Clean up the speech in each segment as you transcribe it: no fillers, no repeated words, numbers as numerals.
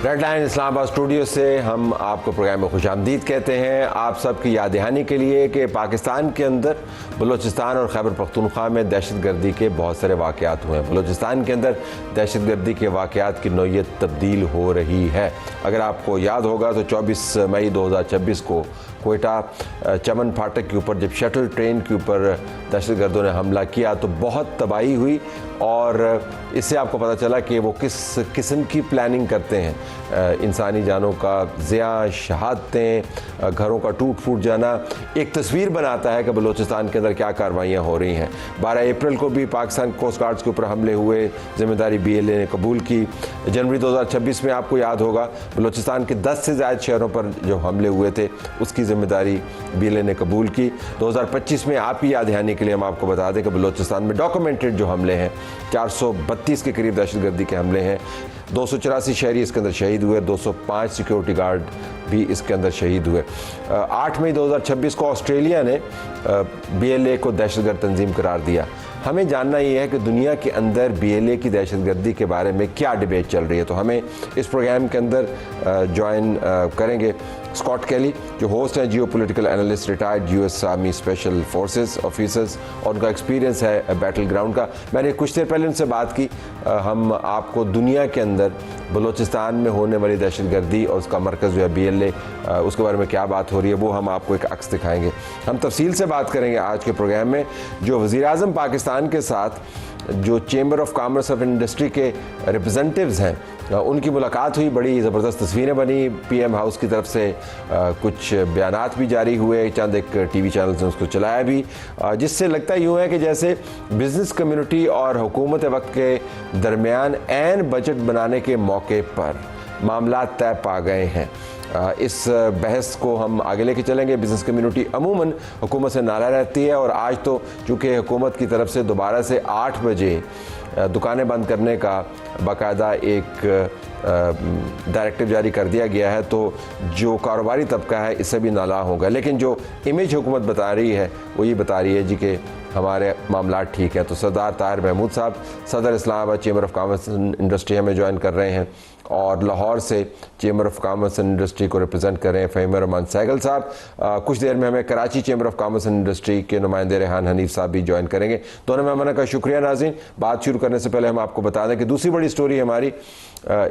Red line Islamabad studio से हम आपको प्रोग्राम में खुशामदीद कहते हैं। आप सबकी याद दहानी के लिए कि पाकिस्तान के अंदर बलूचिस्तान और खैबर पख्तूनख्वा में दहशतगर्दी के बहुत सारे वाक़यात हुए हैं। बलूचिस्तान के अंदर दहशतगर्दी के वाक़यात की नौइयत तब्दील हो रही है। अगर आपको याद होगा तो 24 मई 2026 को कोयटा चमन फाटक के ऊपर जब शटल ट्रेन के ऊपर दहशतगर्दों ने हमला किया तो बहुत तबाही हुई और इससे आपको पता चला कि वो किस किस्म की प्लानिंग करते हैं। इंसानी जानों का ज़िया, शहादतें, घरों का टूट फूट जाना एक तस्वीर बनाता है कि बलूचिस्तान के अंदर क्या कार्रवाइयाँ हो रही हैं। 12 अप्रैल को भी पाकिस्तान कोस्ट गार्ड्स के ऊपर हमले हुए, जिम्मेदारी BLA ने कबूल की। जनवरी 2026 में आपको याद होगा बलूचिस्तान के 10 से ज़्यादा शहरों पर जो हमले हुए थे उसकी जिम्मेदारी BLA ने कबूल की। 2025 में आप ही याद दहानी के लिए हम आपको बता दें कि बलूचिस्तान में डॉक्यूमेंटेड जो हमले हैं 432 के करीब दहशतगर्दी के हमले हैं। 284 शहरी इसके अंदर शहीद हुए, 205 सिक्योरिटी गार्ड भी इसके अंदर शहीद हुए। 8 मई 2026 को ऑस्ट्रेलिया ने BLA को दहशतगर्द तंजीम करार दिया। हमें जानना ये है कि दुनिया के अंदर BLA की दहशतगर्दी के बारे में क्या डिबेट चल रही है। तो हमें इस प्रोग्राम के अंदर ज्वाइन करेंगे स्कॉट कैली जो होस्ट हैं, geo political analyst, retired US army special forces officers, और उनका एक्सपीरियंस है बैटल ग्राउंड का। मैंने कुछ देर पहले उनसे बात की। हम आपको दुनिया के अंदर बलूचिस्तान में होने वाली दहशतगर्दी और उसका मरकज़ जो है BLA, उसके बारे में क्या बात हो रही है वो हम आपको एक अक्स दिखाएंगे। हम तफसील से बात करेंगे आज के प्रोग्राम में। जो वज़ीर-ए-आज़म पाकिस्तान के साथ जो chamber of commerce of industry के रिप्रेजेंटेटिव्स हैं उनकी मुलाकात हुई, बड़ी ज़बरदस्त तस्वीरें बनी। PM हाउस की तरफ से कुछ बयानात भी जारी हुए, चंद एक TV चैनल ने उसको चलाया भी, जिससे लगता यूँ है कि जैसे बिज़नेस कम्युनिटी और हुकूमत वक्त के दरमियान ऐन बजट बनाने के मौके पर मामला तय पा गए हैं। इस बहस को हम आगे लेके चलेंगे। बिज़नेस कम्युनिटी अमूमन हुकूमत से नाराज़ रहती है और आज तो चूँकि हुकूमत की तरफ से दोबारा से 8 बजे दुकानें बंद करने का बाकायदा एक डायरेक्टिव जारी कर दिया गया है, तो जो कारोबारी तबका है इससे भी नाला होगा। लेकिन जो इमेज हुकूमत बता रही है वो ये बता रही है जी कि हमारे मामला ठीक है। तो सरदार ताहिर महमूद साहब, सदर Islamabad chamber of commerce and industry हमें ज्वाइन कर रहे हैं, और लाहौर से chamber of commerce and industry को रिप्रेजेंट कर रहे हैं फ़हीम रहमान सहगल साहब। कुछ देर में हमें Karachi chamber of commerce and industry के नुमाइंदे रेहान हनीफ साहब भी ज्वाइन करेंगे। दोनों मेहमानों का शुक्रिया। नाज़रीन, बात शुरू करने से पहले हम आपको बता दें कि दूसरी बड़ी स्टोरी हमारी,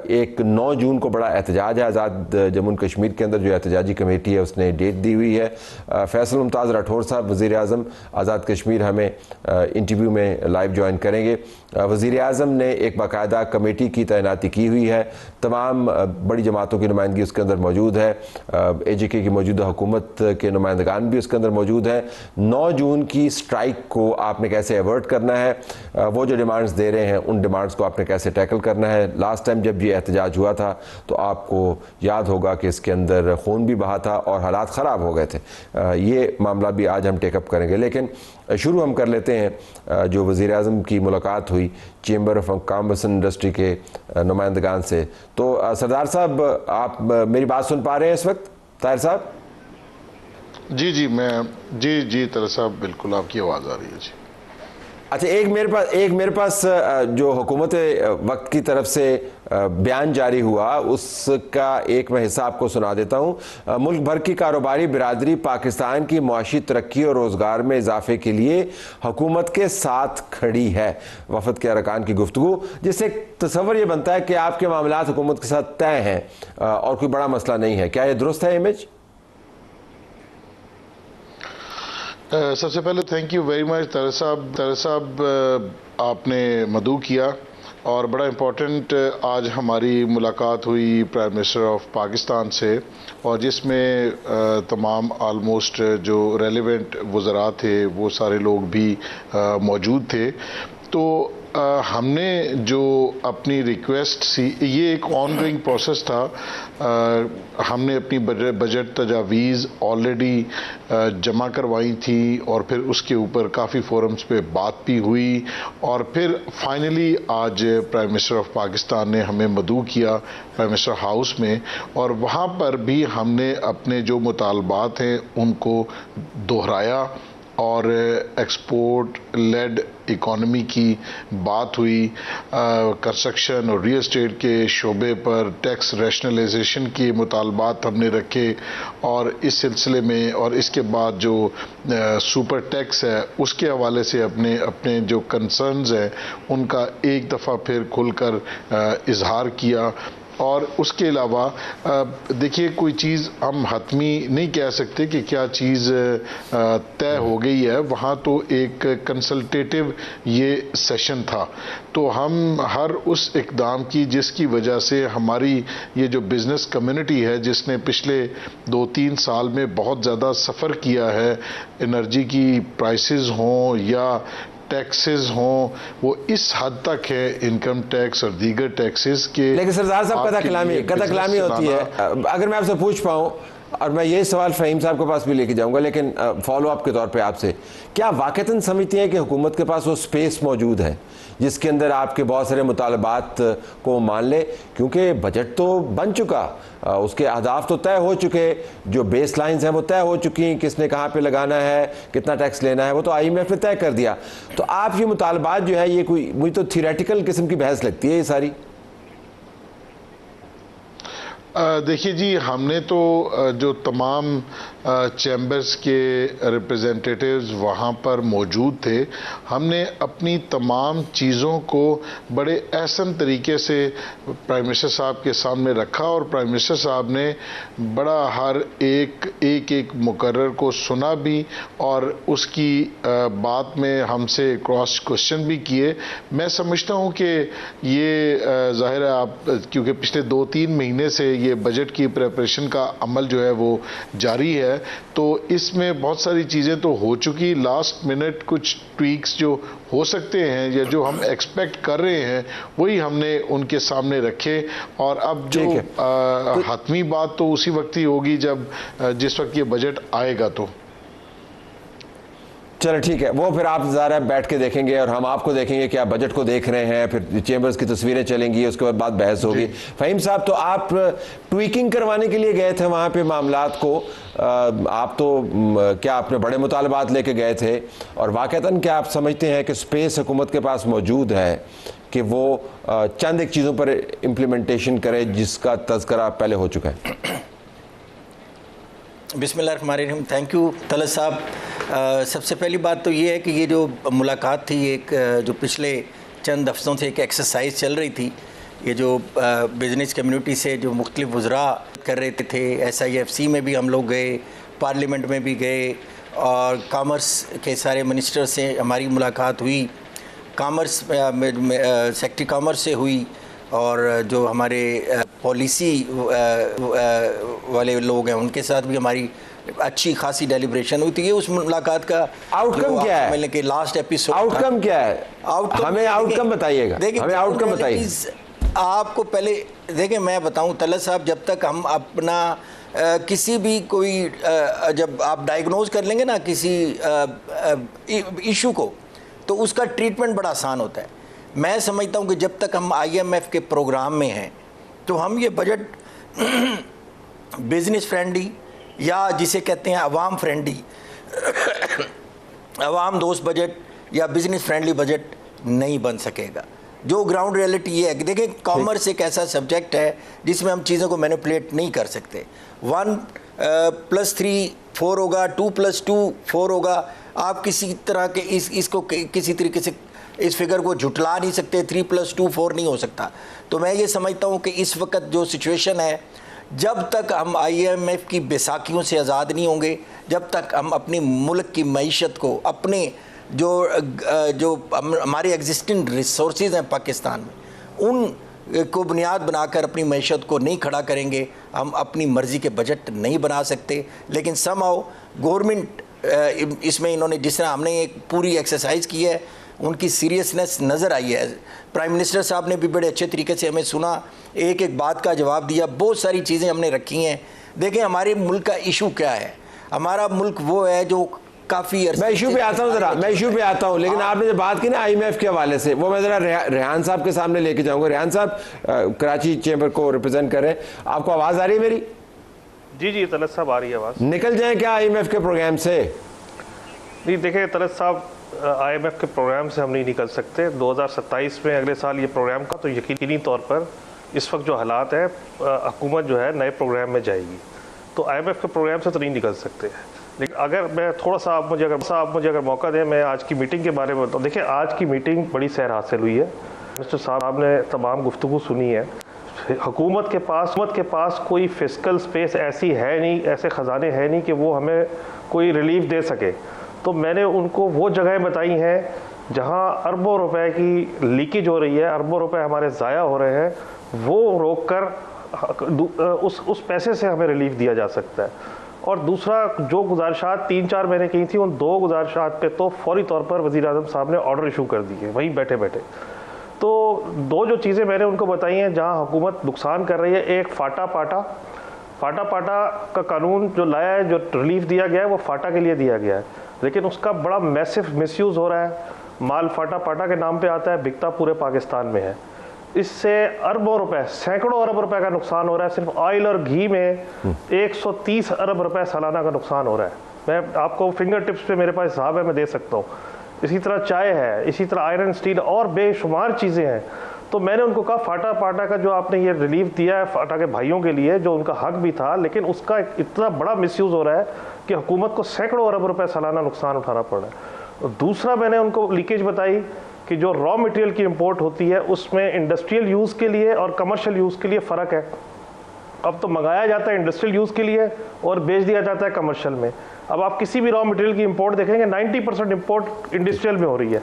एक 9 जून को बड़ा एहतजाज है। आज़ाद जम्मू कश्मीर के अंदर जो एहतजाजी कमेटी है उसने डेट दी हुई है। फैसल मुमताज़ राठौर साहब वज़ीर-ए-आज़म आज़ाद कश्मीर हमें इंटरव्यू में लाइव ज्वाइन करेंगे। वज़ीर-ए-आज़म ने एक बाकायदा कमेटी की तैनाती की हुई है, तमाम बड़ी जमातों की नुमाइंदगी उसके अंदर मौजूद है, AJK की मौजूदा हुकूमत के नुमाइंदगान भी उसके अंदर मौजूद हैं। 9 जून की स्ट्राइक को आपने कैसे अवर्ट करना है, वो जो डिमांड्स दे रहे हैं उन डिमांड्स को आपने कैसे टैकल करना है। लास्ट टाइम जब ये एहतजाज हुआ था तो आपको याद होगा कि इसके अंदर खून भी बहा था और हालात ख़राब हो गए थे। ये मामला भी आज हम टेकअप करेंगे, लेकिन शुरू हम कर लेते हैं जो वज़ीर-ए-आज़म की मुलाकात हुई chamber of commerce and industry के नुमाइंदगान से। तो सरदार साहब, आप मेरी बात सुन पा रहे हैं इस वक्त? ताहिर साहब जी ताहिर साहब, बिल्कुल आपकी आवाज़ आ रही है जी। अच्छा, एक मेरे पास जो हुकूमत वक्त की तरफ से बयान जारी हुआ उसका एक मैं हिस्सा आपको सुना देता हूँ। मुल्क भर की कारोबारी बिरादरी पाकिस्तान की मुआशी तरक्की और रोज़गार में इजाफे के लिए हुकूमत के साथ खड़ी है। वफद के अरकान की गुफ्तगू, जिससे तसव्वुर ये बनता है कि आपके मामलात हुकूमत के साथ तय हैं और कोई बड़ा मसला नहीं है। क्या ये दुरुस्त है इमेज? सबसे पहले thank you very much Tahir साहब, आपने मदऊ किया और बड़ा इम्पोर्टेंट आज हमारी मुलाकात हुई प्राइम मिनिस्टर ऑफ पाकिस्तान से, और जिसमें तमाम आलमोस्ट जो रेलेवेंट वज़रा थे वो सारे लोग भी मौजूद थे। तो हमने जो अपनी रिक्वेस्ट सी, ये एक ऑनगोइंग प्रोसेस था। हमने अपनी बजट तजावीज़ ऑलरेडी जमा करवाई थी और फिर उसके ऊपर काफ़ी फोरम्स पे बात भी हुई, और फिर फाइनली आज प्राइम मिनिस्टर ऑफ पाकिस्तान ने हमें मदऊ किया प्राइम मिनिस्टर हाउस में, और वहाँ पर भी हमने अपने जो मुतालबात हैं उनको दोहराया और एक्सपोर्ट लेड इकोनॉमी की बात हुई। कंस्ट्रक्शन और रियल एस्टेट के शोबे पर टैक्स रैशनलाइजेशन के मुतालबात हमने रखे और इस सिलसिले में और इसके बाद जो सुपर टैक्स है उसके हवाले से अपने अपने जो कंसर्न्स हैं उनका एक दफ़ा फिर खुलकर इजहार किया। और उसके अलावा देखिए, कोई चीज़ हम हतमी नहीं कह सकते कि क्या चीज़ तय हो गई है। वहाँ तो एक कंसल्टेटिव ये सेशन था, तो हम हर उस इक़दाम की जिसकी वजह से हमारी ये जो बिज़नेस कम्युनिटी है जिसने पिछले 2-3 साल में बहुत ज़्यादा सफ़र किया है, एनर्जी की प्राइसेस हों या टैक्सेस हों, वो इस हद तक है, इनकम टैक्स और दीगर टैक्सेस के। लेकिन सरदार साहब कथा कलामी होती है। अगर मैं आपसे पूछ पाऊँ, और मैं ये सवाल फ़हीम साहब के पास भी लेके जाऊंगा, लेकिन फॉलो अप के तौर पे आपसे, क्या वाकईतन समझती हैं कि हुकूमत के पास वो स्पेस मौजूद है जिसके अंदर आपके बहुत सारे मुतालबात को मान ले? क्योंकि बजट तो बन चुका, उसके अहदाफ तो तय हो चुके, जो बेस लाइन्स हैं वो तय हो चुकी, किसने कहाँ पे लगाना है, कितना टैक्स लेना है, वो तो IMF ने तय कर दिया। तो आप ये मुतालबात जो है, ये कोई मुझे तो थियरेटिकल किस्म की बहस लगती है ये सारी। देखिए जी, हमने तो जो तमाम चैम्बर्स के रिप्रेजेंटेटिव्स वहाँ पर मौजूद थे, हमने अपनी तमाम चीज़ों को बड़े एहसन तरीके से प्राइम मिनिस्टर साहब के सामने रखा और प्राइम मिनिस्टर साहब ने बड़ा हर एक मुकर्रर को सुना भी और उसकी बात में हमसे क्रॉस क्वेश्चन भी किए। मैं समझता हूँ कि ये ज़ाहिर है, आप क्योंकि पिछले 2-3 महीने से ये बजट की प्रिपरेशन का अमल जो है वो जारी है, तो इसमें बहुत सारी चीज़ें तो हो चुकी। लास्ट मिनट कुछ ट्वीक्स जो हो सकते हैं या जो हम एक्सपेक्ट कर रहे हैं वही हमने उनके सामने रखे। और अब जो हतमी बात तो उसी वक्त ही होगी जब जिस वक्त ये बजट आएगा। तो चलो ठीक है, वो फिर आप ज़रा बैठ के देखेंगे और हम आपको देखेंगे कि आप बजट को देख रहे हैं, फिर चेंबर्स की तस्वीरें चलेंगी, उसके बाद बहस होगी। फ़हीम साहब, तो आप ट्वीकिंग करवाने के लिए गए थे वहाँ पे मामलात को, आप तो क्या अपने बड़े मुतालबात लेके गए थे, और वाक़तन क्या आप समझते हैं कि स्पेस हुकूमत के पास मौजूद है कि वो चंद एक चीज़ों पर इम्प्लीमेंटेशन करे जिसका तज़किरा पहले हो चुका है? बिस्मिल्लाहिर्रहमानिर्रहीम। थैंक यू तलत साहब। सबसे पहली बात तो ये है कि ये जो मुलाकात थी, एक जो पिछले चंद हफ्तों से एक एक्सरसाइज चल रही थी, ये जो बिज़नेस कम्युनिटी से जो मुख्तलिफ वज़रा कर रहे थे, SIFC में भी हम लोग गए, पार्लियामेंट में भी गए, और कॉमर्स के सारे मिनिस्टर से हमारी मुलाकात हुई, कॉमर्स सेक्रेटरी कॉमर्स से हुई, और जो हमारे पॉलिसी वाले लोग हैं उनके साथ भी हमारी अच्छी खासी डेलिब्रेशन हुई थी। उस मुलाकात का आउटकम क्या है? के लास्ट एपिसोड आउटकम क्या है? हमें आउटकम बताइएगा, हमें आउटकम बताइए। आपको पहले देखें, मैं बताऊं तलत साहब, जब तक हम अपना किसी भी कोई जब आप डायग्नोज कर लेंगे ना किसी इशू को, तो उसका ट्रीटमेंट बड़ा आसान होता है। मैं समझता हूं कि जब तक हम IMF के प्रोग्राम में हैं तो हम ये बजट बिजनेस फ्रेंडली या जिसे कहते हैं अवाम फ्रेंडली अवाम दोस्त बजट या बिजनेस फ्रेंडली बजट नहीं बन सकेगा। जो ग्राउंड रियलिटी ये है कि देखें, कॉमर्स एक ऐसा सब्जेक्ट है जिसमें हम चीज़ों को मैनिपुलेट नहीं कर सकते। 1+3 4 होगा, 2+2 4 होगा। आप किसी तरह के इसको किसी तरीके से इस फिगर को झुटला नहीं सकते। 3+2 4 नहीं हो सकता। तो मैं ये समझता हूँ कि इस वक्त जो सिचुएशन है, जब तक हम IMF की बेसाखियों से आज़ाद नहीं होंगे, जब तक हम अपनी मुल्क की मईशत को, अपने जो हमारे एग्जिस्टिंग रिसोर्सेज हैं पाकिस्तान में, उन को बुनियाद बनाकर अपनी मईशत को नहीं खड़ा करेंगे, हम अपनी मर्ज़ी के बजट नहीं बना सकते। लेकिन समहाउ गवर्नमेंट इसमें इन्होंने, जिस तरह हमने एक पूरी एक्सरसाइज की है, उनकी सीरियसनेस नज़र आई है। प्राइम मिनिस्टर साहब ने भी बड़े अच्छे तरीके से हमें सुना, एक एक बात का जवाब दिया, बहुत सारी चीज़ें हमने रखी हैं। देखें, हमारे मुल्क का इशू क्या है। हमारा मुल्क वो है जो काफ़ी, मैं इशू पे आता हूँ ज़रा, मैं इशू पे आता हूँ, लेकिन आपने जो बात की ना IMF के हवाले से, वो मैं ज़रा रेहान साहब के सामने लेके जाऊँगा। रेहान साहब कराची चैम्बर को रिप्रेजेंट कर रहे हैं, आपको आवाज़ आ रही है मेरी? जी जी तलत साहब, आ रही है आवाज़। निकल जाए क्या IMF के प्रोग्राम से? नहीं देखिए तरस साहब, IMF के प्रोग्राम से हम नहीं निकल सकते। 2027 में अगले साल ये प्रोग्राम का तो यकीनी तौर पर इस वक्त जो हालात है हुकूमत जो है नए प्रोग्राम में जाएगी, तो IMF के प्रोग्राम से तो नहीं निकल सकते। लेकिन अगर मैं थोड़ा सा आप मुझे अगर मौका दें, मैं आज की मीटिंग के बारे में बताऊँ। देखिए आज की मीटिंग बड़ी सैर हासिल हुई है। मिनिस्टर साहब ने तमाम गुफ्तगू सुनी है। हुकूमत के पास कोई फिस्कल स्पेस ऐसी है नहीं, ऐसे ख़जाने हैं नहीं कि वो हमें कोई रिलीफ दे सके। तो मैंने उनको वो जगहें बताई हैं जहां अरबों रुपए की लीकेज हो रही है, अरबों रुपए हमारे ज़ाया हो रहे हैं, वो रोक कर उस पैसे से हमें रिलीफ दिया जा सकता है। और दूसरा, जो गुजारिशात 3-4 महीने की थी, उन 2 गुजारिशात पे तो फौरी तौर पर वज़ीर आज़म साहब ने ऑर्डर इशू कर दिए वहीं बैठे बैठे। तो 2 जो चीज़ें मैंने उनको बताई हैं जहां हुकूमत नुकसान कर रही है, एक फाटा पाटा का कानून जो लाया है, जो रिलीफ दिया गया है वो फाटा के लिए दिया गया है, लेकिन उसका बड़ा मैसिव मिसयूज़ हो रहा है। माल फाटा के नाम पे आता है, बिकता पूरे पाकिस्तान में है। इससे अरबों रुपए, सैकड़ों अरब रुपए का नुकसान हो रहा है। सिर्फ ऑयल और घी में 130 अरब रुपए सालाना का नुकसान हो रहा है। मैं आपको फिंगर टिप्स पे मेरे पास हिसाब है, मैं दे सकता हूँ। इसी तरह चाय है, इसी तरह आयरन स्टील और बेशुमार चीज़ें हैं। तो मैंने उनको कहा फाटा पाटा का जो आपने ये रिलीफ दिया है फाटा के भाइयों के लिए, जो उनका हक भी था, लेकिन उसका इतना बड़ा मिसयूज़ हो रहा है कि हुकूमत को सैकड़ों अरब रुपए सालाना नुकसान उठाना पड़ रहा है। दूसरा, मैंने उनको लीकेज बताई कि जो रॉ मटेरियल की इंपोर्ट होती है उसमें इंडस्ट्रियल यूज़ के लिए और कमर्शियल यूज़ के लिए फ़र्क है। अब तो मंगाया जाता है इंडस्ट्रियल यूज़ के लिए और बेच दिया जाता है कमर्शियल में। अब आप किसी भी रॉ मटेरियल की इंपोर्ट देखेंगे 90% इंपोर्ट इंडस्ट्रियल में हो रही है,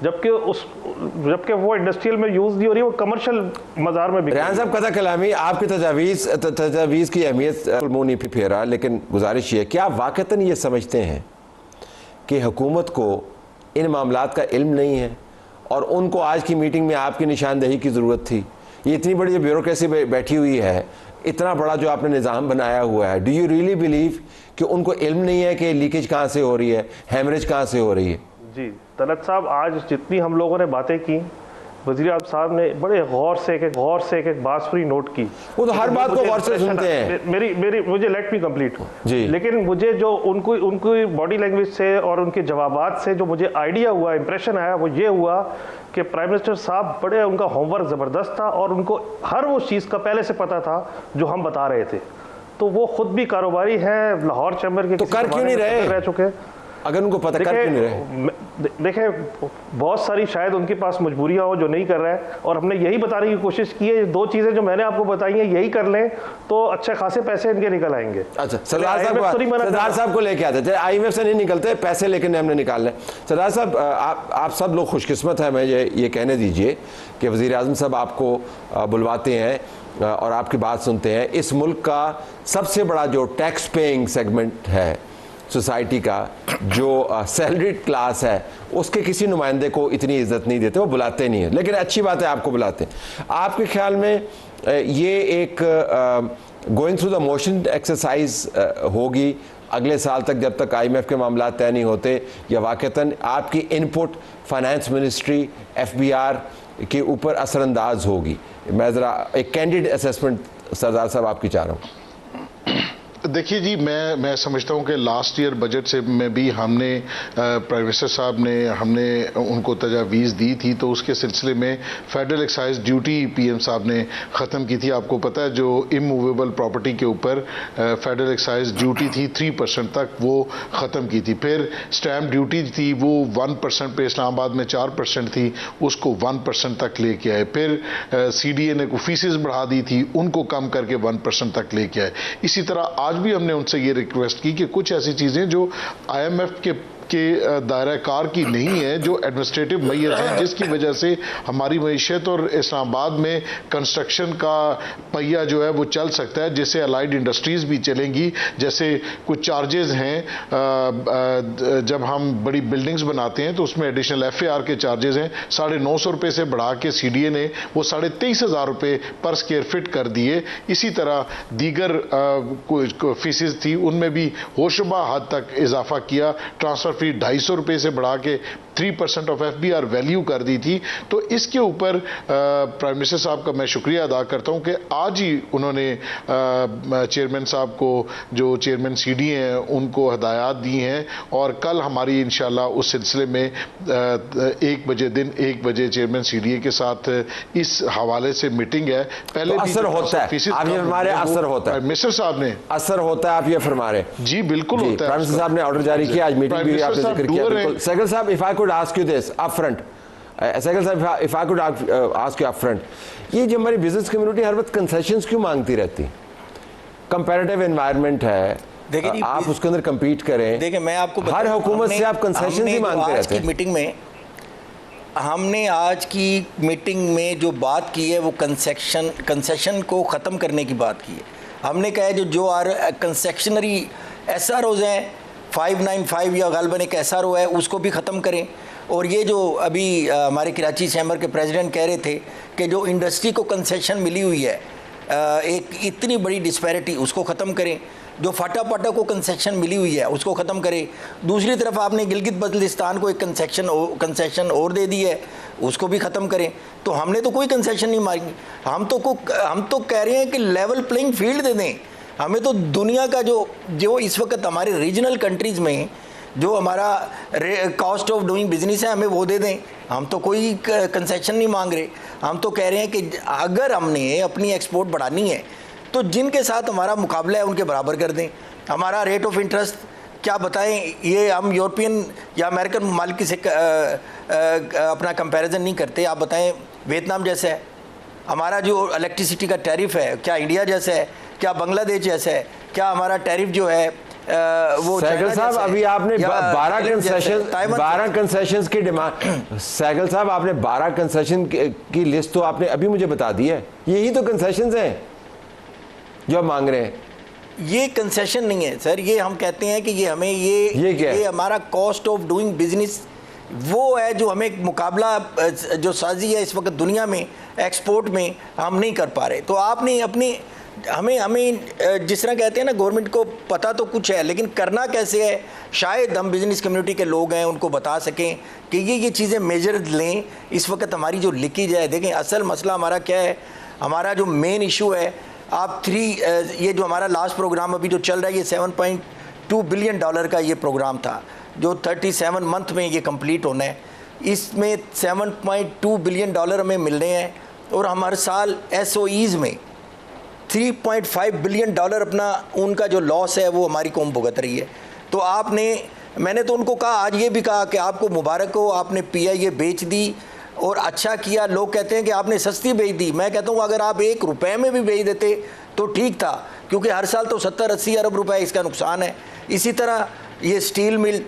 जबकि वो इंडस्ट्रियल में यूज़ नहीं हो रही, वो कमर्शियल बाजार में बिक रही है। रेहान साहब, कदा कलामी, आपकी तजावीज़ की अहमियत मुँह नहीं फेरा, लेकिन गुजारिश ये, क्या आप वाक़तन ये समझते हैं कि हुकूमत को इन मामलात का इल्म नहीं है और उनको आज की मीटिंग में आपकी निशानदेही की ज़रूरत थी? ये इतनी बड़ी जो ब्यूरोक्रेसी बैठी हुई है, इतना बड़ा जो आपने निज़ाम बनाया हुआ है, डू यू रियली बिलीव कि उनको इल्म नहीं है कि लीकेज कहाँ से हो रही है, हैमरेज कहाँ से हो रही है? जी तलत साहब, आज जितनी हम लोगों ने बातें की, वज़ीर आज़म साहब ने बड़े गौर से एक बात पूरी नोट की। वो तो हर बात को गौर से सुनते हैं। मुझे लेट मी कंप्लीट जी। लेकिन मुझे जो उनकी बॉडी लैंग्वेज से और उनके जवाबात से जो मुझे आइडिया हुआ, इंप्रेशन आया, वो ये हुआ कि प्राइम मिनिस्टर साहब बड़े, उनका होमवर्क ज़बरदस्त था और उनको हर वो चीज़ का पहले से पता था जो हम बता रहे थे। तो वो खुद भी कारोबारी हैं, लाहौर चैम्बर के, तो कर क्यों नहीं रह चुके? अगर उनको पता, कर क्यों नहीं रहे? देखें, बहुत सारी शायद उनके पास मजबूरियां हो जो नहीं कर रहे हैं, और हमने यही बताने की कोशिश की है। 2 चीज़ें जो मैंने आपको बताई हैं, यही कर लें तो अच्छे खासे पैसे इनके निकल आएंगे। अच्छा, सरदार साहब को लेके आते थे, IMF से नहीं निकलते पैसे, लेकिन हमने निकालने। सरदार साहब, आप सब लोग खुशकिस्मत हैं, मैं ये कहने दीजिए कि वज़ीर आज़म साहब आपको बुलवाते हैं और आपकी बात सुनते हैं। इस मुल्क का सबसे बड़ा जो टैक्स पेइंग सेगमेंट है सोसाइटी का, जो सैलरीड क्लास है, उसके किसी नुमाइंदे को इतनी इज्जत नहीं देते, वो बुलाते नहीं है। लेकिन अच्छी बात है आपको बुलाते हैं। आपके ख्याल में ये एक going through the motion exercise होगी अगले साल तक, जब तक IMF के मामला तय नहीं होते, या वाक़तन आपकी इनपुट फाइनेंस मिनिस्ट्री, FBR के ऊपर असरअंदाज होगी? मैं ज़रा एक कैंडिड असेसमेंट सरदार साहब आपकी चाह रहा हूँ। देखिए जी, मैं समझता हूँ कि लास्ट ईयर बजट से में भी हमने प्राइम मिनिस्टर साहब ने हमने उनको तजावीज़ दी थी, तो उसके सिलसिले में फेडरल एक्साइज ड्यूटी PM साहब ने ख़त्म की थी। आपको पता है, जो इमूवेबल प्रॉपर्टी के ऊपर फेडरल एक्साइज ड्यूटी थी 3% तक, वो ख़त्म की थी। फिर स्टैम्प ड्यूटी थी, वो 1% पे इस्लामाबाद में 4% थी, उसको 1% तक लेके आए। फिर CDA ने फीसेस बढ़ा दी थी, उनको कम करके 1% तक लेके आए। इसी तरह आज भी हमने उनसे ये रिक्वेस्ट की कि कुछ ऐसी चीज़ें जो IMF के दायरा कार की नहीं है, जो एडमिनिस्ट्रेटिव मैयत हैं, जिसकी वजह से हमारी मईशत और इस्लामाबाद में कंस्ट्रक्शन का पहिया जो है वो चल सकता है, जिससे अलाइड इंडस्ट्रीज़ भी चलेंगी। जैसे कुछ चार्जेस हैं, जब हम बड़ी बिल्डिंग्स बनाते हैं तो उसमें एडिशनल FAR के चार्जेस हैं, 950 रुपये से बढ़ा के CDA ने वो 23,500 रुपये पर स्क्वायर फिट कर दिए। इसी तरह दीगर फीसेस थी, उनमें भी होशरुबा हद तक इजाफा किया। ट्रांसफ़र फी 250 रुपये से बढ़ा के 3% ऑफ FBR वैल्यू कर दी थी। तो इसके ऊपर प्राइम मिनिस्टर साहब का मैं शुक्रिया अदा करता हूं कि आज ही उन्होंने चेयरमैन साहब को, जो चेयरमैन CD हैं, उनको हदायत दी हैं और कल हमारी इंशाल्लाह उस सिलसिले में 1 बजे चेयरमैन CDA के साथ इस हवाले से मीटिंग है। पहले तो असर होता है, आप ये हमारे असर होता है, मिनिस्टर साहब ने असर होता है, आप ये फरमा रहे हैं। जी बिल्कुल होता है। प्राइम मिनिस्टर साहब ने ऑर्डर जारी किया, आज मीटिंग भी आपने जिक्र किया। बिल्कुल सहगल साहब, if I could ask you this upfront, Sehgal साहब, if I could ask you upfront, ये जो हमारी बिजनेस कम्युनिटी हर वक्त कंसेशंस क्यों मांगती रहती? कंपैरेटिव एनवायरनमेंट है, देखिए आप उसके अंदर कम्पीट करें। देखिए मैं आपको हर हुकूमत से आप कंसेशन ही मांगते रहते हैं। मीटिंग में हमने आज की मीटिंग में जो बात की है वो कंसेशन को ख़त्म करने की बात की है। हमने कहा है जो कंसेशनरी SROs हैं 595 या गालबन एक SRO है, उसको भी ख़त्म करें। और ये जो अभी हमारे कराची चैम्बर के प्रेसिडेंट कह रहे थे कि जो इंडस्ट्री को कंसेशन मिली हुई है, एक इतनी बड़ी डिस्पैरिटी, उसको ख़त्म करें। जो फाटा को कंसेशन मिली हुई है उसको ख़त्म करें। दूसरी तरफ आपने गिलगित बल्तिस्तान को एक कंसेशन और दे दी है, उसको भी ख़त्म करें। तो हमने तो कोई कंसेशन नहीं मांगी, हम तो कह रहे हैं कि लेवल प्लेइंग फील्ड दे दें। हमें तो दुनिया का जो इस वक्त हमारे रीजनल कंट्रीज़ में जो हमारा कॉस्ट ऑफ डूइंग बिजनेस है, हमें वो दे दें। हम तो कोई कंसेशन नहीं मांग रहे। हम तो कह रहे हैं कि अगर हमने अपनी एक्सपोर्ट बढ़ानी है तो जिनके साथ हमारा मुकाबला है उनके बराबर कर दें। हमारा रेट ऑफ इंटरेस्ट क्या बताएं, ये हम यूरोपियन या अमेरिकन ममालिक से अपना कंपैरिजन नहीं करते। आप बताएं वियतनाम जैसा है, हमारा जो इलेक्ट्रिसिटी का टैरिफ है क्या इंडिया जैसा है, क्या बांग्लादेश जैसा है, क्या हमारा टैरिफ जो है वो सहगल साहब अभी आपने 12 कंसेशंस की डिमांड, सहगल साहब आपने 12 कंसेशन की लिस्ट तो आपने अभी मुझे बता दी है। यही तो कंसेशंस हैं जो आप मांग रहे हैं। ये कंसेशन नहीं है सर, ये हम कहते हैं कि ये हमें ये हमारा कॉस्ट ऑफ डूइंग बिजनेस वो है जो हमें मुकाबला जो साजी है इस वक्त दुनिया में एक्सपोर्ट में हम नहीं कर पा रहे। तो आपने अपनी हमें जिस तरह कहते हैं ना, गवर्नमेंट को पता तो कुछ है लेकिन करना कैसे है, शायद हम बिजनेस कम्युनिटी के लोग हैं उनको बता सकें कि ये चीज़ें मेजर लें। इस वक्त हमारी जो लीकेज है, देखें असल मसला हमारा क्या है, हमारा जो मेन इशू है, आप ये जो हमारा लास्ट प्रोग्राम अभी जो चल रहा है ये $7.2 बिलियन का ये प्रोग्राम था जो 37 मंथ में ये कंप्लीट होना है। इसमें $7.2 बिलियन हमें मिल रहे हैं और हम हर साल SOEs में $3.5 बिलियन अपना उनका जो लॉस है वो हमारी कौम भुगत रही है। तो मैंने तो उनको कहा, आज ये भी कहा कि आपको मुबारक हो, आपने PIA बेच दी और अच्छा किया। लोग कहते हैं कि आपने सस्ती बेच दी। मैं कहता हूँ अगर आप ₹1 में भी बेच देते तो ठीक था, क्योंकि हर साल तो 70-80 अरब रुपए इसका नुकसान है। इसी तरह ये स्टील मिल,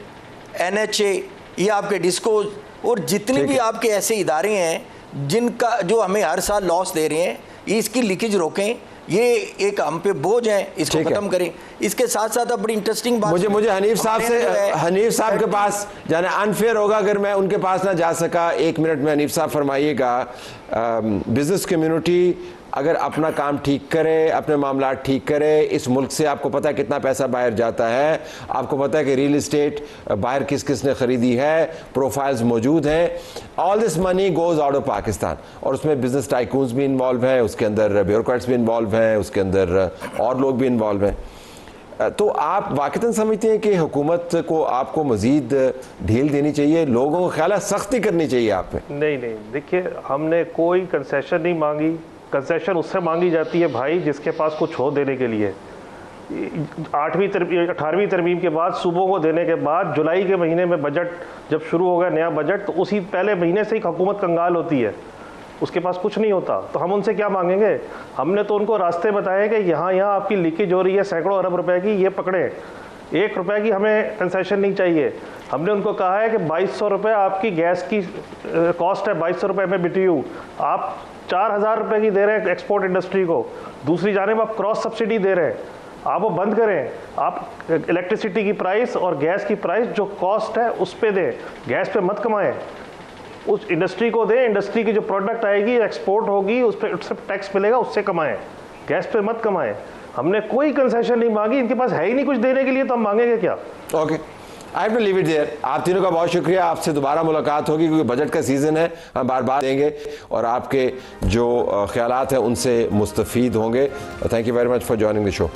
NHA, ये आपके डिस्कोज और जितने भी आपके ऐसे इदारे हैं जिनका जो हमें हर साल लॉस दे रहे हैं, इसकी लीकेज रोकें। ये एक हम पे बोझ है, इसको खत्म करें। इसके साथ साथ अब बड़ी इंटरेस्टिंग बात, मुझे हनीफ साहब के पास जाना अनफेयर होगा अगर मैं उनके पास ना जा सका। 1 मिनट में हनीफ साहब फरमाइएगा, बिजनेस कम्युनिटी अगर अपना काम ठीक करे, अपने मामला ठीक करे, इस मुल्क से आपको पता है कितना पैसा बाहर जाता है, आपको पता है कि रियल इस्टेट बाहर किस ने ख़रीदी है, प्रोफाइल्स मौजूद हैं, all this money goes out of Pakistan. और उसमें बिजनेस टाइकून्स भी इन्वॉल्व हैं, उसके अंदर ब्यूरोक्रेट्स भी इन्वॉल्व हैं, उसके अंदर और लोग भी इन्वॉल्व हैं। तो आप वाक़तन समझते हैं कि हुकूमत को आपको मज़ीद ढील देनी चाहिए, लोगों को ख्याल सख्ती करनी चाहिए आप पे? नहीं, देखिए हमने कोई कंसेशन नहीं मांगी। कंसेशन उससे मांगी जाती है भाई जिसके पास कुछ हो देने के लिए। 18वीं तरमीम के बाद सूबों को देने के बाद जुलाई के महीने में बजट जब शुरू हो गया नया बजट, तो उसी पहले महीने से ही हुकूमत कंगाल होती है, उसके पास कुछ नहीं होता। तो हम उनसे क्या मांगेंगे? हमने तो उनको रास्ते बताए कि यहाँ आपकी लीकेज हो रही है सैकड़ों अरब रुपए की, ये पकड़े, ₹1 की हमें कंसेशन नहीं चाहिए। हमने उनको कहा है कि 2200 रुपये आपकी गैस की कॉस्ट है, 2200 रुपये में BTU, आप 4000 रुपये की दे रहे हैं एक्सपोर्ट इंडस्ट्री को। दूसरी जानिब आप क्रॉस सब्सिडी दे रहे हैं, आप वो बंद करें। आप इलेक्ट्रिसिटी की प्राइस और गैस की प्राइस जो कॉस्ट है उस पे दें, गैस पे मत कमाएं, उस इंडस्ट्री को दें। इंडस्ट्री की जो प्रोडक्ट आएगी एक्सपोर्ट होगी उस पर उससे टैक्स मिलेगा, उससे कमाएं, गैस पे मत कमाएं। हमने कोई कंसेशन नहीं मांगी, इनके पास है ही नहीं कुछ देने के लिए, तो हम मांगेंगे क्या? Okay, I have to leave it there. आप तीनों का बहुत शुक्रिया, आपसे दोबारा मुलाकात होगी क्योंकि बजट का सीज़न है, हम बार बार देंगे और आपके जो ख्यालात हैं उनसे मुस्तफ़ीद होंगे। Thank you very much for joining the show.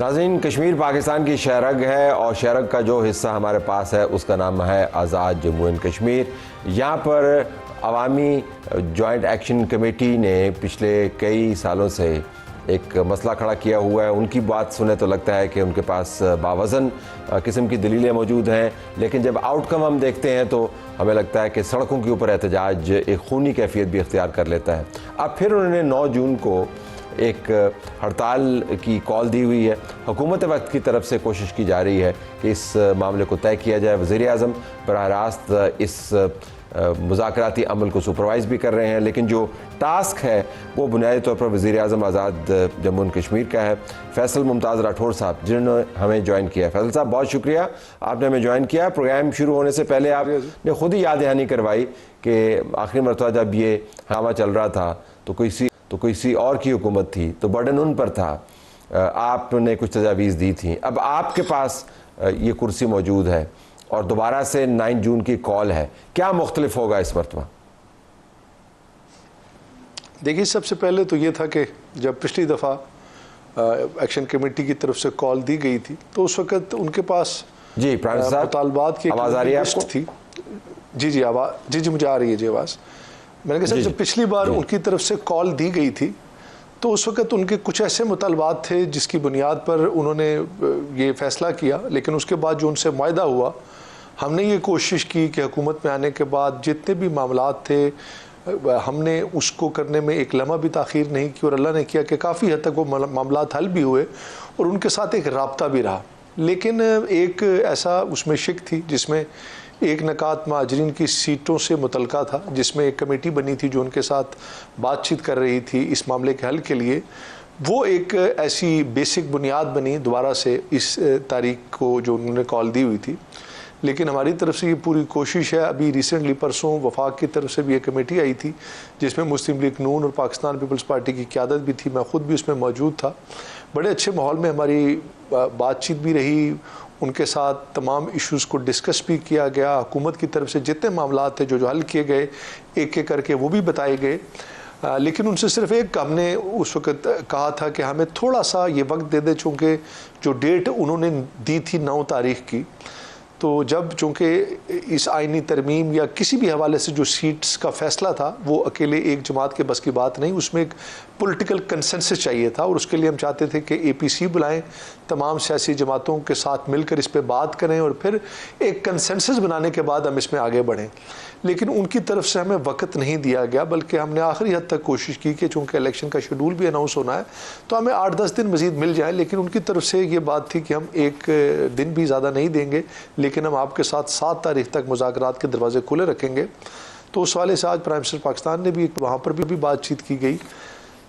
नाज़रीन, कश्मीर पाकिस्तान की शहरग है और शहरग का जो हिस्सा हमारे पास है उसका नाम है आज़ाद जम्मू एंड कश्मीर। यहाँ पर अवामी जॉइंट एक्शन कमेटी ने पिछले कई सालों से एक मसला खड़ा किया हुआ है। उनकी बात सुने तो लगता है कि उनके पास बावज़न किस्म की दलीलें मौजूद हैं, लेकिन जब आउटकम हम देखते हैं तो हमें लगता है कि सड़कों के ऊपर एहतजाज एक खूनी कैफियत भी इख्तियार कर लेता है। अब फिर उन्होंने 9 जून को एक हड़ताल की कॉल दी हुई है। हुकूमत वक्त की तरफ से कोशिश की जा रही है कि इस मामले को तय किया जाए। वज़ीर-ए-आज़म बराह रास्त इस मुज़ाकराती अमल को सुपरवाइज़ भी कर रहे हैं, लेकिन जो टास्क है वो बुनियादी तौर पर वज़ीर-ए-आज़म आज़ाद जम्मू एंड कश्मीर का है। फैसल मुमताज़ राठौर साहब जिन्होंने हमें ज्वाइन किया। फैसल साहब बहुत शुक्रिया, आपने हमें ज्वाइन किया। प्रोग्राम शुरू होने से पहले आपने खुद ही याद दहानी करवाई कि आखिरी मरतबा जब ये हंगामा चल रहा था तो किसी और की हुकूमत थी, तो बर्डन उन पर था, आपने कुछ तजावीज़ दी थी। अब आपके पास ये कुर्सी मौजूद है और दोबारा से 9 जून की कॉल है, क्या मुख्तलिफ होगा इस मरतबा? देखिए, सबसे पहले तो ये था कि जब पिछली दफ़ा एक्शन कमेटी की तरफ से कॉल दी गई थी तो उस वक़्त उनके पास जी प्राइम साहब मुतालबात की आवाज़ आ रही है आपको? थी। जी आवाज़ जी मुझे आ रही है जी आवाज़। मैंने कहा सर, जब पिछली बार उनकी तरफ से कॉल दी गई थी तो उस वक़्त उनके कुछ ऐसे मुतालबात थे जिसकी बुनियाद पर उन्होंने ये फ़ैसला किया, लेकिन उसके बाद जो उनसे मुआहदा हुआ, हमने ये कोशिश की कि हुकूमत में आने के बाद जितने भी मामलात थे हमने उसको करने में एक लम्हा भी ताख़ीर नहीं की और अल्लाह ने किया कि काफ़ी हद तक वो मामलात हल भी हुए और उनके साथ एक राब्ता भी रहा। लेकिन एक ऐसा उसमें शिक थी जिसमें एक नकात महाजरीन की सीटों से मुतलका था, जिसमें एक कमेटी बनी थी जो उनके साथ बातचीत कर रही थी इस मामले के हल के लिए। वो एक ऐसी बेसिक बुनियाद बनी दोबारा से इस तारीख को जो उन्होंने कॉल दी हुई थी। लेकिन हमारी तरफ से ये पूरी कोशिश है। अभी रिसेंटली परसों वफाक की तरफ से भी एक कमेटी आई थी जिसमें मुस्लिम लीग नून और पाकिस्तान पीपल्स पार्टी की क़यादत भी थी, मैं ख़ुद भी उसमें मौजूद था। बड़े अच्छे माहौल में हमारी बातचीत भी रही, उनके साथ तमाम इश्यूज़ को डिस्कस भी किया गया। हुकूमत की तरफ से जितने मामलात थे जो हल किए गए एक एक करके वो भी बताए गए। लेकिन उनसे सिर्फ एक हमने उस वक़्त कहा था कि हमें थोड़ा सा ये वक्त दे दे, चूँकि जो डेट उन्होंने दी थी 9 तारीख की, तो जब चूँकि इस आइनी तरमीम या किसी भी हवाले से जो सीट्स का फ़ैसला था वो अकेले एक जमात के बस की बात नहीं, उसमें एक पॉलिटिकल कंसेंसस चाहिए था और उसके लिए हम चाहते थे कि APC बुलाएं, तमाम सियासी जमातों के साथ मिलकर इस पे बात करें और फिर एक कंसेंसस बनाने के बाद हम इसमें आगे बढ़ें। लेकिन उनकी तरफ से हमें वक्त नहीं दिया गया, बल्कि हमने आखिरी हद तक कोशिश की कि चूँकि इलेक्शन का शेड्यूल भी अनाउंस होना है तो हमें 8-10 दिन मज़ीद मिल जाए। लेकिन उनकी तरफ से ये बात थी कि हम एक दिन भी ज़्यादा नहीं देंगे, लेकिन हम आपके साथ 7 तारीख तक मुज़ाकरात के दरवाजे खुले रखेंगे। तो उस वाले से आज प्राइम मिनिस्टर पाकिस्तान ने भी वहाँ पर भी बातचीत की गई।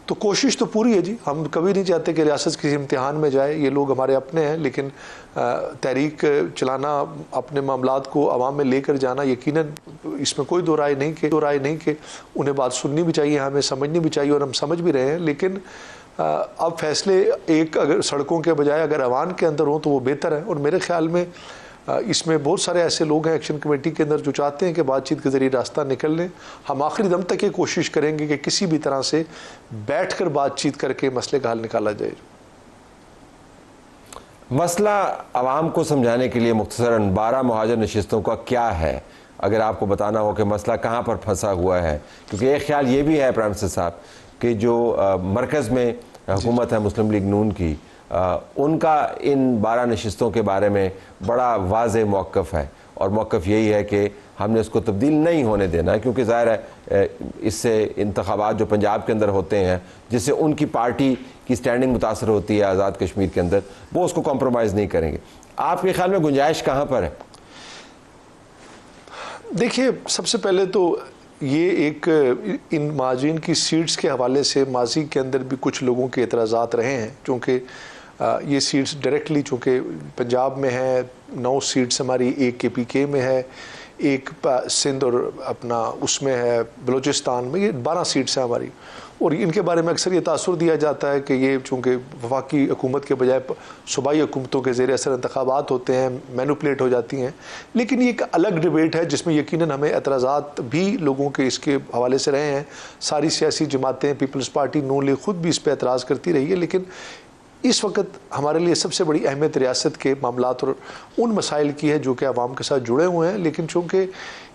तो कोशिश तो पूरी है जी, हम कभी नहीं चाहते कि रियासत किसी इम्तिहान में जाए, ये लोग हमारे अपने हैं, लेकिन तहरीक चलाना, अपने मामलात को आवाम में लेकर जाना, यकीनन इसमें कोई दो राय नहीं कि उन्हें बात सुननी भी चाहिए, हमें समझनी भी चाहिए और हम समझ भी रहे हैं। लेकिन अब फैसले एक अगर सड़कों के बजाय अगर अवान के अंदर हों तो वो बेहतर है। और मेरे ख्याल में इसमें बहुत सारे ऐसे लोग हैं एक्शन कमेटी के अंदर जो चाहते हैं कि बातचीत के ज़रिए रास्ता निकल लें। हम आखिरी दम तक ये कोशिश करेंगे कि किसी भी तरह से बैठकर बातचीत करके मसले का हल निकाला जाए। मसला आवाम को समझाने के लिए मुख्तसरन 12 मुहाजिर नशिस्तों का क्या है, अगर आपको बताना हो कि मसला कहाँ पर फंसा हुआ है, क्योंकि एक ख्याल ये भी है प्राइम मिनिस्टर साहब कि जो मरकज़ में हुकूमत है मुस्लिम लीग नून की, उनका इन 12 नशिस्तों के बारे में बड़ा वाज़ेह मौक़िफ़ है और मौक़िफ़ यही है कि हमने उसको तब्दील नहीं होने देना है, क्योंकि ज़ाहिर है इससे इंतख़ाबात जो पंजाब के अंदर होते हैं जिससे उनकी पार्टी की स्टैंडिंग मुतासर होती है आज़ाद कश्मीर के अंदर, वो उसको कॉम्प्रोमाइज़ नहीं करेंगे। आपके ख्याल में गुंजाइश कहाँ पर है? देखिए, सबसे पहले तो ये एक इन माजीन की सीट्स के हवाले से माजी के अंदर भी कुछ लोगों के एतराज़ात रहे हैं, क्योंकि ये सीट्स डायरेक्टली चूँकि पंजाब में है, 9 सीट्स हमारी, एक KPK में है, एक सिंध और अपना उसमें है बलूचिस्तान में, ये 12 सीट्स हैं हमारी। और इनके बारे में अक्सर ये तासुर दिया जाता है कि ये चूँकि वफाकी हुकूमत के बजाय सूबाई हुकूमतों के ज़ेर असर इंतखाबात होते हैं, मैनुपलेट हो जाती हैं। लेकिन ये एक अलग डिबेट है जिसमें यकीनन हमें एतराज़ात भी लोगों के इसके हवाले से रहे हैं। सारी सियासी जमातें, पीपल्स पार्टी, नून लीग खुद भी इस पर एतराज़ करती रही है। लेकिन इस वक्त हमारे लिए सबसे बड़ी अहमियत रियासत के मामलात और उन मसाइल की है जो कि आवाम के साथ जुड़े हुए हैं। लेकिन चूँकि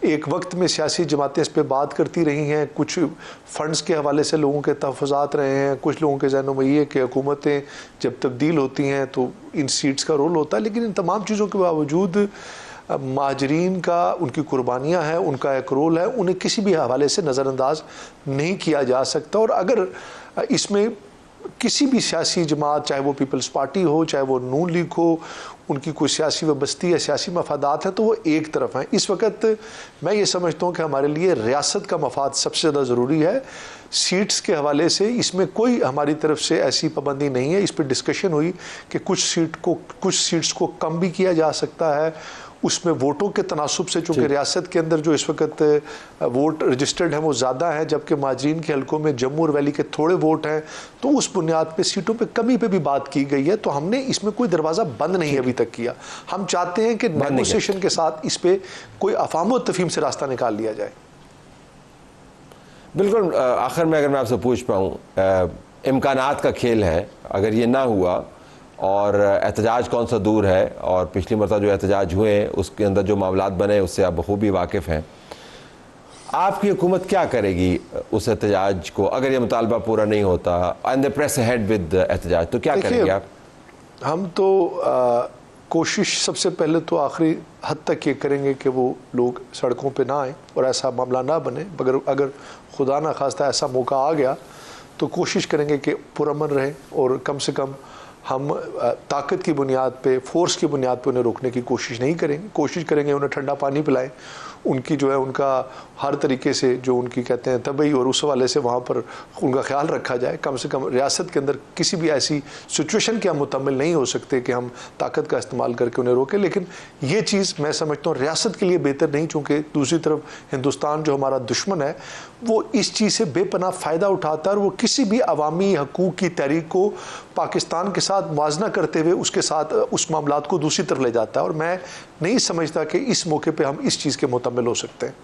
एक वक्त में सियासी जमातें इस पर बात करती रही हैं, कुछ फ़ंड्स के हवाले से लोगों के तहफ़्फ़ुज़ात रहे हैं, कुछ लोगों के ज़हनों में ये कि हुकूमतें जब तब्दील होती हैं तो इन सीट्स का रोल होता है। लेकिन इन तमाम चीज़ों के बावजूद महाजरीन का, उनकी कुर्बानियाँ हैं, उनका एक रोल है, उन्हें किसी भी हवाले से नज़रअंदाज नहीं किया जा सकता। और अगर इसमें किसी भी सियासी जमात, चाहे वो पीपल्स पार्टी हो, चाहे वो नून लीग हो, उनकी कोई सियासी वबस्ती या सियासी मफादात है तो वो एक तरफ हैं। इस वक्त मैं ये समझता हूँ कि हमारे लिए रियासत का मफाद सबसे ज़्यादा ज़रूरी है। सीट्स के हवाले से इसमें कोई हमारी तरफ से ऐसी पाबंदी नहीं है। इस पर डिस्कशन हुई कि कुछ सीट्स को कम भी किया जा सकता है। उसमें वोटों के तनासुब से, चूँकि रियासत के अंदर जो इस वक्त वोट रजिस्टर्ड हैं वो ज़्यादा है, जबकि माजरीन के हलकों में जम्मू और वैली के थोड़े वोट हैं, तो उस बुनियाद पे सीटों पे कमी पे भी बात की गई है। तो हमने इसमें कोई दरवाज़ा बंद नहीं अभी तक किया। हम चाहते हैं कि नेगोशिएशन के साथ इस पर कोई अफ़ाम व तफ़हीम से रास्ता निकाल लिया जाए। बिल्कुल। आखिर में अगर मैं आपसे पूछ पाऊँ, इम्कानात का खेल है, अगर ये ना हुआ और एहतजाज कौन सा दूर है, और पिछली मरतबा जो एहतजाज हुए उसके अंदर जो मामलात बने उससे आप बखूबी वाकिफ़ हैं, आपकी हुकूमत क्या करेगी उस एहतजाज को अगर ये मुतालबा पूरा नहीं होता, and the press ahead with एहतजाज, तो क्या करेंगे आप? हम तो कोशिश सबसे पहले तो आखिरी हद तक ये करेंगे कि वो लोग सड़कों पे ना आए और ऐसा मामला ना बने। मगर अगर खुदा ना खास्ता ऐसा मौका आ गया तो कोशिश करेंगे कि पुरअमन रहे और कम से कम हम ताकत की बुनियाद पे, फोर्स की बुनियाद पे उन्हें रोकने की कोशिश नहीं करेंगे। कोशिश करेंगे उन्हें ठंडा पानी पिलाएं, उनकी जो है उनका हर तरीके से जो उनकी कहते हैं तबई और उस हवाले से वहाँ पर उनका ख्याल रखा जाए। कम से कम रियासत के अंदर किसी भी ऐसी सिचुएशन के हम मुतम्मिल नहीं हो सकते कि हम ताकत का इस्तेमाल करके उन्हें रोकें। लेकिन ये चीज़ मैं समझता हूँ रियासत के लिए बेहतर नहीं, चूँकि दूसरी तरफ हिंदुस्तान जो हमारा दुश्मन है वो इस चीज़ से बेपनाह फ़ायदा उठाता है और वो किसी भी अवामी हकूक़ की तहरीक को पाकिस्तान के साथ मुआवजा करते हुए उसके साथ उस मामलात को दूसरी तरफ ले जाता है। और मैं नहीं समझता कि इस मौके पे हम इस चीज़ के मुतम्मिल हो सकते हैं।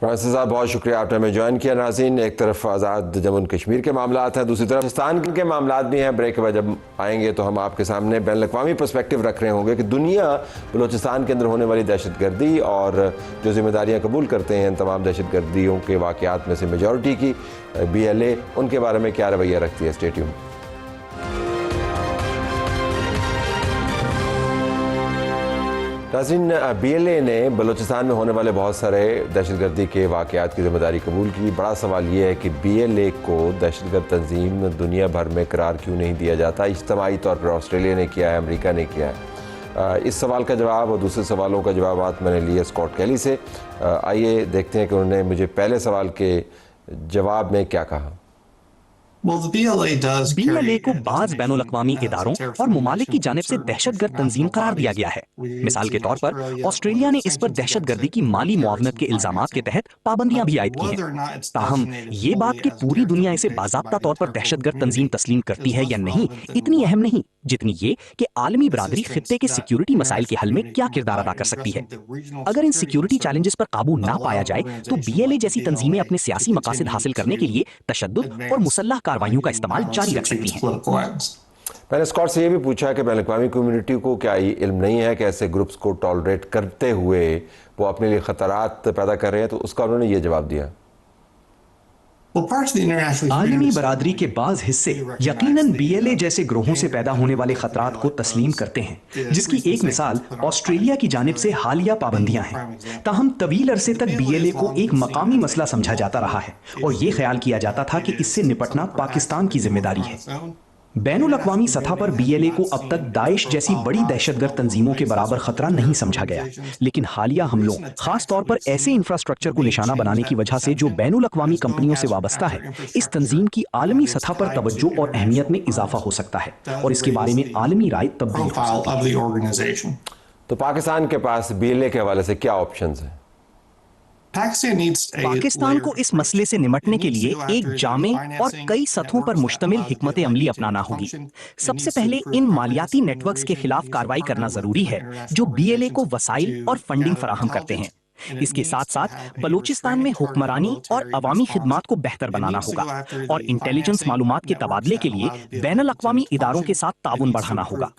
फ्रांसिस साहब, बहुत शुक्रिया आपने हमें ज्वाइन किया। नाज़रीन, एक तरफ आज़ाद जम्मू कश्मीर के मामलात हैं, दूसरी तरफ पाकिस्तान के मामलात भी हैं। ब्रेक के बाद जब आएंगे तो हम आपके सामने बैनुल-अक़वामी पर्सपेक्टिव रख रहे होंगे कि दुनिया बलूचिस्तान के अंदर होने वाली दहशतगर्दी और जो जिम्मेदारियाँ कबूल करते हैं तमाम दहशतगर्दियों के वाक़यात में से मेजॉरिटी की BLA, उनके बारे में क्या रवैया रखती है। Stay tuned. नाज़रीन, BLA ने बलूचिस्तान में होने वाले बहुत सारे दहशतगर्दी के वाक़यात की जिम्मेदारी कबूल की। बड़ा सवाल ये है कि BLA को दहशतगर्द तंजीम दुनिया भर में करार क्यों नहीं दिया जाता। इज्तिमाई तौर पर ऑस्ट्रेलिया ने किया है, अमेरिका ने किया है। इस सवाल का जवाब और दूसरे सवालों का जवाब मैंने लिए स्कॉट कैली से। आइए देखते हैं कि उन्होंने मुझे पहले सवाल के जवाब में क्या कहा। BLA को बाज़ बैनुल-अक़वामी इदारों और मुमालिक की जानिब से दहशतगर्द तंजीम करार दिया गया है। मिसाल के तौर पर ऑस्ट्रेलिया ने इस पर दहशतगर्दी की माली मुआवनत के इल्जामात के तहत पाबंदियां भी आयद की हैं। ताहम ये बात कि पूरी दुनिया इसे बाज़ाब्ता तौर पर दहशतगर्द तंजीम तस्लीम करती है या नहीं, इतनी अहम नहीं जितनी ये कि आलमी बरादरी खित्ते के सिक्योरिटी मसाइल के हल में क्या किरदार अदा कर सकती है। अगर इन सिक्योरिटी चैलेंजेस पर काबू ना पाया जाए तो BLA जैसी तंजीमें अपने सियासी मकासद हासिल करने के लिए तशद्दुद और मुसल्लह कार्रवाइयों का इस्तेमाल जारी रख सकती हैं। मैंने स्कॉट से ये भी पूछा कि बैनुल-अक़वामी कम्युनिटी को क्या ये इल्म नहीं है कि ऐसे ग्रुप्स को टॉलरेट करते हुए वो अपने लिए खतरात पैदा कर रहे हैं, तो उसका उन्होंने ये जवाब दिया। आलमी बरादरी के बाज़ हिस्से यकीनन BLA जैसे ग्रोहों से पैदा होने वाले खतरात को तस्लीम करते हैं, जिसकी एक मिसाल ऑस्ट्रेलिया की जानिब से हालिया पाबंदियां हैं। ताहम तवील अरसे तक BLA को एक मकामी मसला समझा जाता रहा है और ये ख्याल किया जाता था कि इससे निपटना पाकिस्तान की जिम्मेदारी है। बैनुल-अक़वामी सतह पर BLA को अब तक दाइश जैसी बड़ी दहशतगर्द तंजीमों के बराबर खतरा नहीं समझा गया, लेकिन हालिया हमलों, खास तौर पर ऐसे इंफ्रास्ट्रक्चर को निशाना बनाने की वजह से जो बैनुल-अक़वामी कंपनियों से वाबस्ता है, इस तंजीम की आलमी सतह पर तवज्जो और अहमियत में इजाफा हो सकता है और इसके बारे में आलमी राय तब्दील हो सकती है। तो पाकिस्तान के पास BLA के हवाले से क्या ऑप्शंस हैं? पाकिस्तान को इस मसले से निपटने के लिए एक जामे और कई सतहों पर मुश्तमिल हिकमत अमली अपनाना होगी। सबसे पहले इन मालियाती नेटवर्क्स के खिलाफ कार्रवाई करना जरूरी है जो बीएलए को वसाइल और फंडिंग फराहम करते हैं। इसके साथ साथ बलूचिस्तान में हुक्मरानी और अवामी खिदमात को बेहतर बनाना होगा और इंटेलिजेंस मालूमात के तबादले के लिए बैनुल अक़वामी इदारों के साथ ताउन बढ़ाना होगा।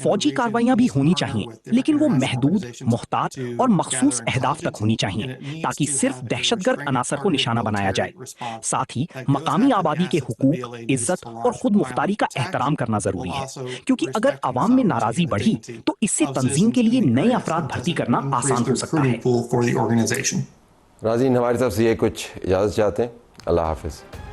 फौजी कार्रवाइयां भी होनी चाहिए, लेकिन वो महदूद, मुख्तात और मखसूस अहदाफ तक होनी चाहिए ताकि सिर्फ दहशतगर्द अनासर को निशाना बनाया जाए। साथ ही मकामी आबादी के हुकूक, इज्जत और खुद मुख्तारी का एहतराम करना जरूरी है, क्योंकि अगर अवाम में नाराजगी बढ़ी तो इससे तंजीम के लिए नए अफराद भर्ती करना आसान हो सकता है। नाज़रीन, हमारी तरफ से ये कुछ इजाज़त चाहते हैं। अल्लाह हाफ़िज़।